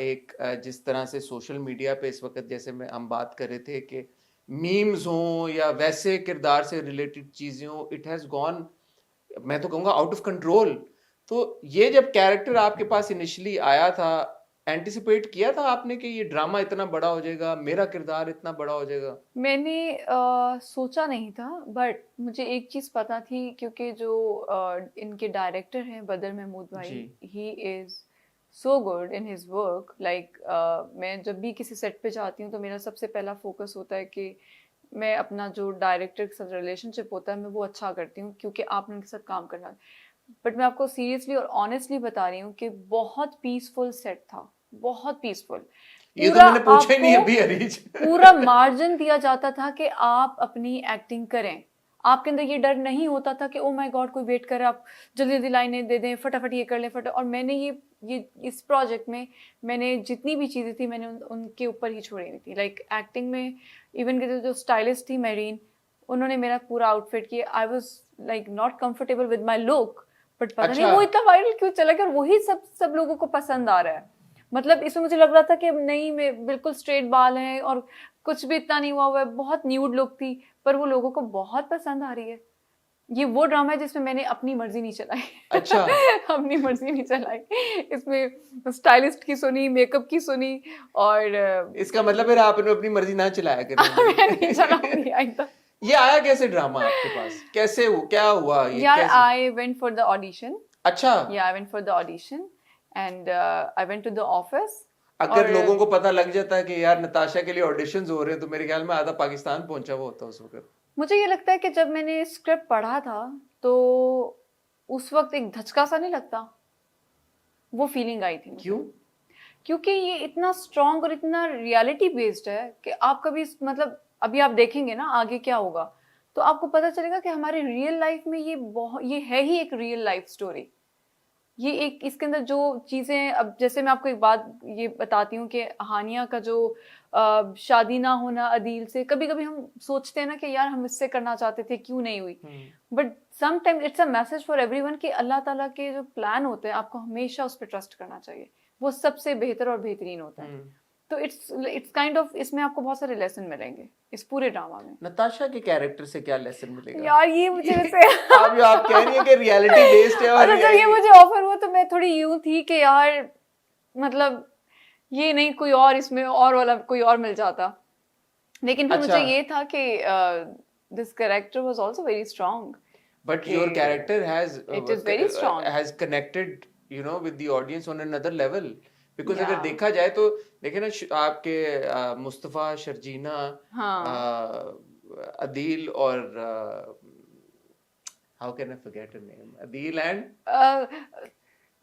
एक जिस तरह से सोशल मीडिया पे इस वक्त जैसे मैं हम बात कर रहे थे कि मीम्स हों या वैसे किरदार से रिलेटेड चीजें हों, इट हैज गॉन, मैं तो कहूँगा आउट ऑफ कंट्रोल। तो ये जब कैरेक्टर आपके पास इनिशियली आया था, एंटिसिपेट किया था आपने कि ये ड्रामा इतना बड़ा हो जाएगा, मेरा किरदार इतना बड़ा हो जाएगा? मैंने सोचा नहीं था, बट मुझे एक चीज़ पता थी क्योंकि जो इनके डायरेक्टर हैं बदर महमूद भाई, जी। He is so good in his work. Like मैं जब भी किसी सेट पे जाती हूँ तो मेरा सबसे पहला फोकस होता है कि मैं अपना जो डायरेक्टर के साथ रिलेशनशिप होता है मैं वो अच्छा करती हूँ, क्योंकि आपने उनके साथ काम करना है। बट मैं आपको सीरियसली और ऑनेस्टली बता रही हूँ कि बहुत पीसफुल सेट था, बहुत पीसफुल। ये तो पूरा मैंने पूछा ही नहीं आपको अभी अरीज। पूरा मार्जिन दिया जाता था कि आप अपनी एक्टिंग करें। आपके अंदर ये डर नहीं होता था कि ओ माय गॉड कोई वेट कर रहा है, आप जल्दी जल्दी लाइनें दे दें, फटाफट ये कर लें फटाफट। और मैंने ये इस प्रोजेक्ट में मैंने जितनी भी चीज़ें थी मैंने उनके ऊपर ही छोड़ी हुई थी। लाइक एक्टिंग में इवन के जो स्टाइलिस्ट थी मेरीन, उन्होंने मेरा पूरा आउटफिट किया। I was like not comfortable with my look, but पता नहीं अच्छा। वो इतना वायरल क्यों चला गया और वही सब लोगों को पसंद आ रहा है। मतलब इसमें मुझे लग रहा था कि नहीं, मैं बिल्कुल स्ट्रेट बाल हैं और कुछ भी इतना नहीं हुआ है, बहुत न्यूड लुक थी, पर वो लोगों को बहुत पसंद आ रही है। ये वो ड्रामा है जिसमें मैंने अपनी मर्जी नहीं चलाई। अच्छा। अपनी मर्जी नहीं चलाई इसमें, स्टाइलिस्ट की सुनी, मेकअप की सुनी, और इसका मतलब फिर आपने अपनी मर्जी ना चलाया मैं नहीं करें। चलाऊंगी एकदम। ये आया कैसे ड्रामा आपके पास, कैसे क्या हुआ ये यार कैसे? I went for the audition. अच्छा। Yeah I went for the audition and I went to the office. अगर लोगों को पता लग जाता है कि यार नताशा के लिए ऑडिशंस हो रहे हैं, तो मेरे ख्याल में आधा पाकिस्तान पहुंचा हुआ होता उस वक्त। मुझे ये लगता है कि जब मैंने स्क्रिप्ट पढ़ा था तो उस वक्त एक धचका सा नहीं लगता, वो फीलिंग आई थी मुझे। क्यों? क्योंकि ये इतना स्ट्रॉन्ग और इतना रियलिटी बेस्ड है कि आप कभी मतलब अभी आप देखेंगे ना आगे क्या होगा, तो आपको पता चलेगा कि हमारे रियल लाइफ में ये है ही एक रियल लाइफ स्टोरी। ये एक इसके अंदर जो चीज़ें, अब जैसे मैं आपको एक बात ये बताती हूँ कि हानिया का जो शादी ना होना अदील से, कभी कभी हम सोचते हैं ना कि यार हम इससे करना चाहते थे, क्यों नहीं हुई। But some time it's a message for everyone कि अल्लाह ताला के जो प्लान होते हैं आपको हमेशा उस पर ट्रस्ट करना चाहिए, वो सबसे बेहतर और बेहतरीन होता है। तो इट्स काइंड ऑफ, इसमें आपको बहुत सारे लेसन मिलेंगे इस पूरे ड्रामा में। नताशा के कैरेक्टर से क्या लेसन मिलेगा यार ये मुझे वैसे आप कह रही हैं कि रियलिटी बेस्ड है, और अच्छा, जब ये मुझे ऑफर हुआ तो मैं थोड़ी यूं थी कि यार मतलब ये नहीं, कोई और इसमें और वाला कोई और मिल जाता। लेकिन फिर अच्छा। मुझे ये था कि this character was also very strong. But your character it is very strong. Has connected with the audience on another level. Because अगर या देखा जाए तो देखे ना, आपके मुस्तफा, शर्जीना, हाँ, अदील और how can I forget her name, Adeel and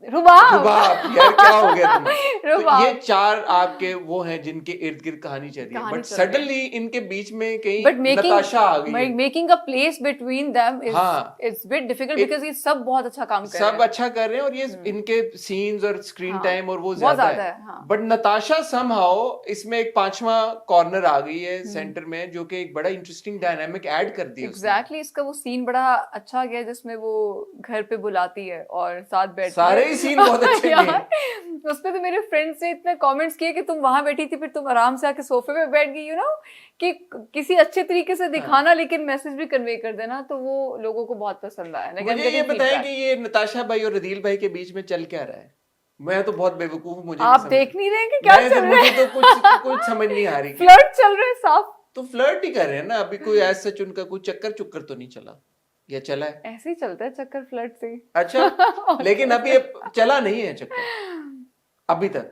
Rubab. Rubab. यार क्या हो गया तुम्हें? तो ये रुबाब चार आपके वो हैं जिनके इर्द गिर्द कहानी चल रही है, कहानी बट चल रही है। सडनली इनके बीच में कहीं बट नताशा आ गई है। Making a place between them is हाँ। इट्स बिट डिफिकल्ट, बिकॉज ये सब बहुत अच्छा काम कर रहे सब हैं। अच्छा कर रहे हैं, और ये इनके सीन्स और स्क्रीन हाँ, टाइम और वो बहुत ज्यादा ज्यादा है। है। हाँ, बट नताशा समहाउ इसमें एक पांचवा कॉर्नर आ गई है सेंटर में, जो कि एक बड़ा इंटरेस्टिं डायनामिक ऐड कर दिया उसने। एग्जैक्टली। इसका वो सीन बड़ा अच्छा गया जिसमें वो घर पे बुलाती है और साथ बैठती सारे है। ही सीन बहुत अच्छे यार हैं। उसपे तो मेरे फ्रेंड्स से इतने कमेंट्स किए कि तुम वहां बैठी थी फिर तुम आराम से आके सोफे पे बैठ गई, कि किसी अच्छे तरीके से दिखाना लेकिन मैसेज भी कन्वे कर देना, तो वो लोगों को बहुत पसंद आया। मुझे ये बताएं कि ये नताशा भाई और अदील भाई के बीच में चल क्या रहा है? मैं तो बहुत बेवकूफ, मुझे आप नहीं देख समझ, नहीं रहे कि क्या चल रहा मुझे है? तो कुछ समझ नहीं आ रही। फ्लर्ट चल रहा है साफ। तो फ्लर्ट ही कर रहे हैं ना अभी, कोई ऐसा सच उनका कोई चक्कर चुक्कर तो नहीं चला, या चला है? ऐसे ही चलता है चक्कर फ्लर्ट से। अच्छा। लेकिन अभी चला नहीं है चक्कर अभी तक।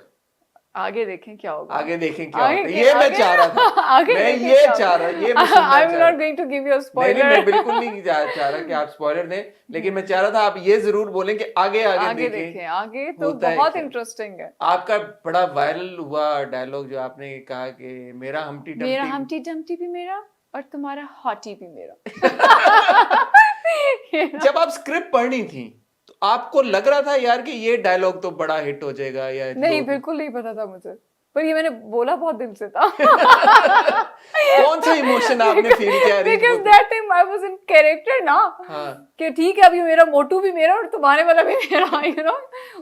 आगे देखें क्या होगा। आगे देखें क्या होता है, ये मैं चाह रहा था। आगे मैं देखें ये क्या चाह होगा। रहा, ये मैं सुनना आई एम चाह नॉट रहा। Going to give you a नहीं, स्पॉइलर। मैं बिल्कुल नहीं चाह रहा कि आप स्पॉइलर दें, लेकिन मैं चाह रहा था आप ये जरूर बोलें कि आगे आगे आगे देखें देखें, आगे तो होता है बहुत क्या। इंटरेस्टिंग है। आपका बड़ा वायरल हुआ डायलॉग जो आपने कहा कि मेरा मेरा हमटी हमटी डमटी भी मेरा और तुम्हारा हॉटी भी मेरा। जब आप स्क्रिप्ट पढ़नी थी तो आपको लग रहा था यार कि ये डायलॉग तो बड़ा हिट हो जाएगा, या नहीं, लोग बिल्कुल नहीं पता था मुझे, पर ये मैंने बोला बहुत दिल से था। कौन सा इमोशन आपने फील किया? Because that time I was in character ना। हाँ। कि ठीक है अभी मेरा मोटू भी मेरा और तुम्हारे वाला भी मेरा,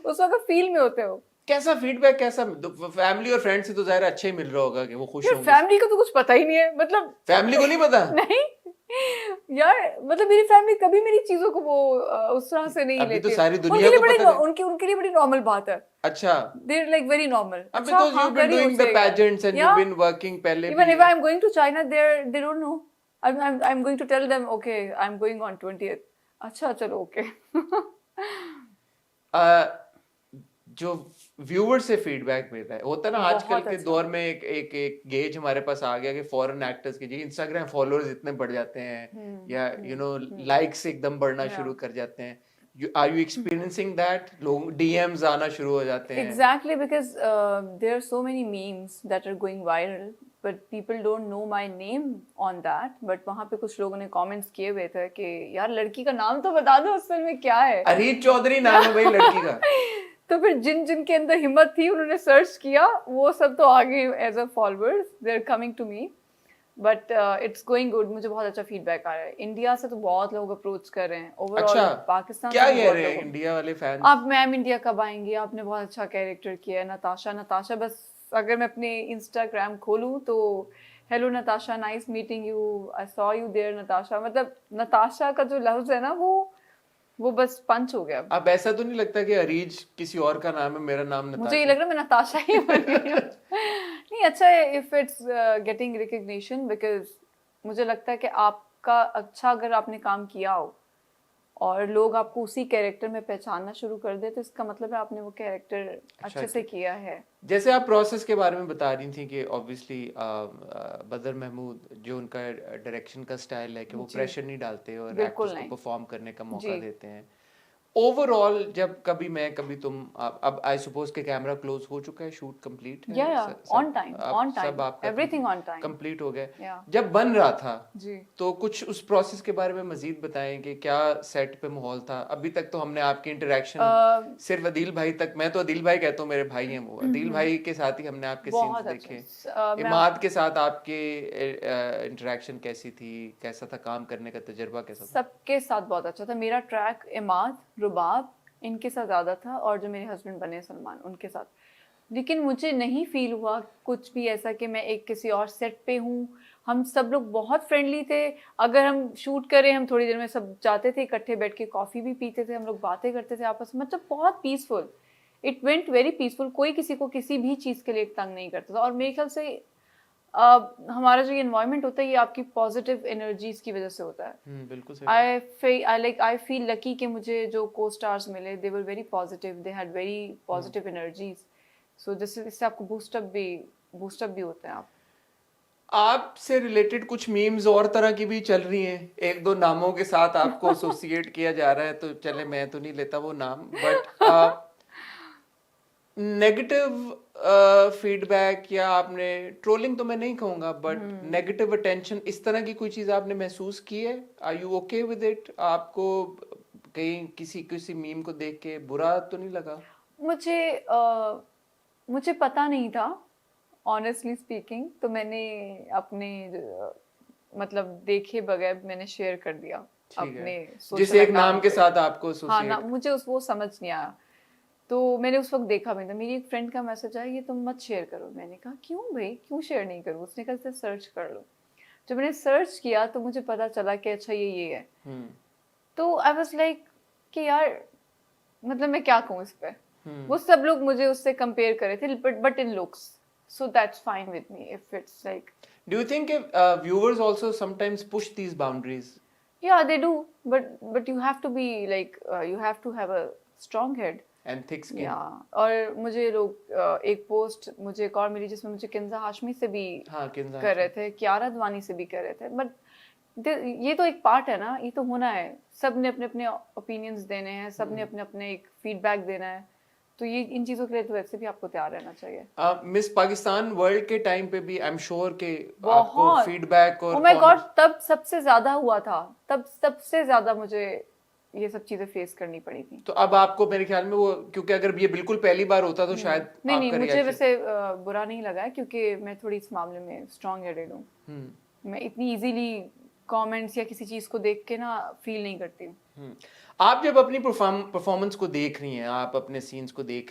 उस वक्त फील में होते हो। कैसा फीडबैक, कैसा फैमिली और फ्रेंड्स से तो जाहिर है अच्छा ही मिल रहा होगा कि वो खुश यार होंगे। फैमिली का तो कुछ पता ही नहीं है, मतलब फैमिली को नहीं पता? नहीं यार, मतलब मेरी फैमिली कभी मेरी चीजों को वो उस तरह से नहीं अभी तो लेती है। सारी उनके दुनिया लिए को बड़ी पता है। उनके लिए बड़ी नॉर्मल बात है। अच्छा, They're like very normal. अब अच्छा बिकॉज यू हाँ बीन कर ही हो डूइंग द जाएगा। Pageants and you Yeah, been working पहले even भी। if I'm going to China, they don't know. I'm going to tell them, okay, I'm going on 20th. अच्छा चलो okay. अ, जो व्यूअर से फीडबैक मिल रहा है, होता है ना आजकल बहुत के अच्छा। दौर में एक गेज हमारे पास आ गया कि फॉरेन एक्टर्स के जी इंस्टाग्राम फॉलोअर्स इतने बढ़ जाते हैं या लाइक्स एकदम बढ़ना Yeah. शुरू कर जाते हैं। Are you experiencing that? लोग डीएम्स आना शुरू हो जाते हैं। Exactly, because there are so many memes that are going viral, but people don't know my name on that. But वहाँ पे कुछ लोगों ने comments किए हुए थे कि यार लड़की का नाम तो बता दो उस फिल्म में क्या है। अरीज चौधरी नाम है भाई लड़की का। तो फिर जिन जिन के अंदर हिम्मत थी उन्होंने सर्च किया, वो सब तो आगे as a followers they are coming to me, but it's going good. मुझे बहुत अच्छा फीडबैक आ रहा है। इंडिया से तो बहुत लोग अप्रोच कर रहे हैं, ओवरऑल अच्छा, पाकिस्तान क्या से भी कह बहुत रहे हैं लोग। इंडिया वाले फैंस? आप मैम इंडिया कब आएंगी, आपने बहुत अच्छा कैरेक्टर किया है। नताशा बस अगर मैं अपने इंस्टाग्राम खोलूं तो hello Natasha, nice meeting you, I saw you there Natasha. मतलब नताशा का जो लफ्ज है ना वो बस पंच हो गया। अब ऐसा तो नहीं लगता कि अरीज किसी और का नाम है, मेरा नाम मुझे ये नताशा? लग रहा है मैं नताशा ही बन गई हूँ। नहीं अच्छा है if it's getting recognition, because मुझे लगता है कि आपका अच्छा अगर आपने काम किया हो और लोग आपको उसी कैरेक्टर में पहचानना शुरू कर दे, तो इसका मतलब है आपने वो कैरेक्टर अच्छे से किया है। जैसे आप प्रोसेस के बारे में बता रही थी कि ऑब्वियसली बदर महमूद जो उनका डायरेक्शन का स्टाइल है कि वो जी। प्रेशर नहीं डालते और बिल्कुल एक्टर्स को नहीं। परफॉर्म करने का मौका जी। देते हैं। ओवरऑल जब कभी मैं कभी तुम अब आई सपोज के कैमरा क्लोज हो चुका है, शूट कंप्लीट है, या ऑन सब टाइम, अब ऑन सब टाइम, आपका एवरीथिंग ऑन टाइम। कंप्लीट हो गया। या जब बन रहा था जी। तो कुछ उस प्रोसेस के बारे में मजीद बताएं कि क्या सेट पे माहौल था? अभी तक तो हमने आपकी इंटरेक्शन सिर्फ अदील भाई तक, मैं तो अदील भाई कहता हूँ, मेरे भाई हैं वो, अदील भाई के साथ ही हमने आपके सीन्स बहुत देखे। अच्छा। इमाद के साथ आपके इंटरेक्शन कैसी थी, कैसा था काम करने का तजुर्बा, कैसा था? सबके साथ बहुत अच्छा था। मेरा ट्रैक इमाद, रुबाब इनके साथ ज़्यादा था, और जो मेरे हस्बैंड बने सलमान उनके साथ। लेकिन मुझे नहीं फील हुआ कुछ भी ऐसा कि मैं एक किसी और सेट पे हूँ। हम सब लोग बहुत फ्रेंडली थे। अगर हम शूट करें, हम थोड़ी देर में सब जाते थे इकट्ठे बैठ के, कॉफ़ी भी पीते थे, हम लोग बातें करते थे आपस में, मतलब बहुत peaceful. It went very peaceful. कोई किसी को किसी भी चीज़ के लिए तंग नहीं करता था। और मेरे ख्याल से हमारा जो ये एनवायरनमेंट होता है ये आपकी पॉजिटिव एनर्जीज की वजह से होता है। बिल्कुल सही। आई फील लकी कि मुझे जो को स्टार्स मिले, they were very positive, they had very positive energies. So इससे आपको बूस्टअप भी होते हैं आप। आपसे रिलेटेड कुछ मीम्स और तरह की भी चल रही हैं, एक दो नामों के साथ आपको एसोसिएट किया जा रहा है, तो चले मैं तो नहीं लेता वो नाम, बट नेगेटिव फीडबैक या आपने ट्रोलिंग तो मैं नहीं कहूंगा, बट नेगेटिव अटेंशन इस तरह की कोई चीज आपने महसूस की है? Are you okay with it? आपको कहीं किसी किसी मीम को देख के बुरा तो नहीं लगा? मुझे पता नहीं था ऑनेस्टली स्पीकिंग, तो मैंने अपने मतलब देखे बगैर मैंने शेयर कर दिया अपने जिस एक नाम के साथ आपको हाँ एसोसिएट। ना, मुझे वो समझ नहीं आया, तो मैंने उस वक्त देखा भी था। मेरी एक फ्रेंड का मैसेज आया, ये तुम मत शेयर करो। मैंने कहा क्यों भाई, क्यों शेयर नहीं करूँ? उसने कहा सर्च कर लो। जब मैंने सर्च किया तो मुझे पता चला कि अच्छा ये है। तो आई वाज लाइक कि यार मतलब मैं क्या कहूँ इस पे। वो सब लोग मुझे उससे कंपेयर करे थे, but in looks, so that's fine with me if it's like. Do you think viewers also sometimes push these boundaries? Yeah, they do, but you have to be like you have to have a strong head and thick skin. Yeah, और मुझे लोग एक post मुझे एक और मिली जिसमें मुझे किंजा हाशमी से भी कर रहे थे, कियारा अडवाणी से भी कर रहे थे, बट ये तो एक पार्ट है ना, ये तो होना है। सब ने अपने अपने ओपिनियंस देने हैं, सब ने अपने अपने एक फीडबैक देना है, तो ये इन चीजों के लिए तो वैसे भी आपको तैयार रहना चाहिए। मिस पाकिस्तान वर्ल्ड के टाइम पे भी आई एम श्योर के आपको फीडबैक और ओह माय गॉड, तब सबसे ज्यादा हुआ था, तब सबसे ज्यादा मुझे ये सब चीजें फेस करनी पड़ी थी। तो अब आपको मेरे ख्याल में वो, क्योंकि अगर ये बिल्कुल पहली बार होता तो शायद नहीं मुझे वैसे बुरा नहीं लगा है, क्योंकि मैं थोड़ी इस मामले में स्ट्रांग हेडेड हूँ। मैं इतनी इजीली कमेंट्स या किसी चीज को देख के ना फील नहीं करती हूँ। आप जब अपनी परफॉर्मेंस को देख रही हैं, आप अपने सीन्स को देख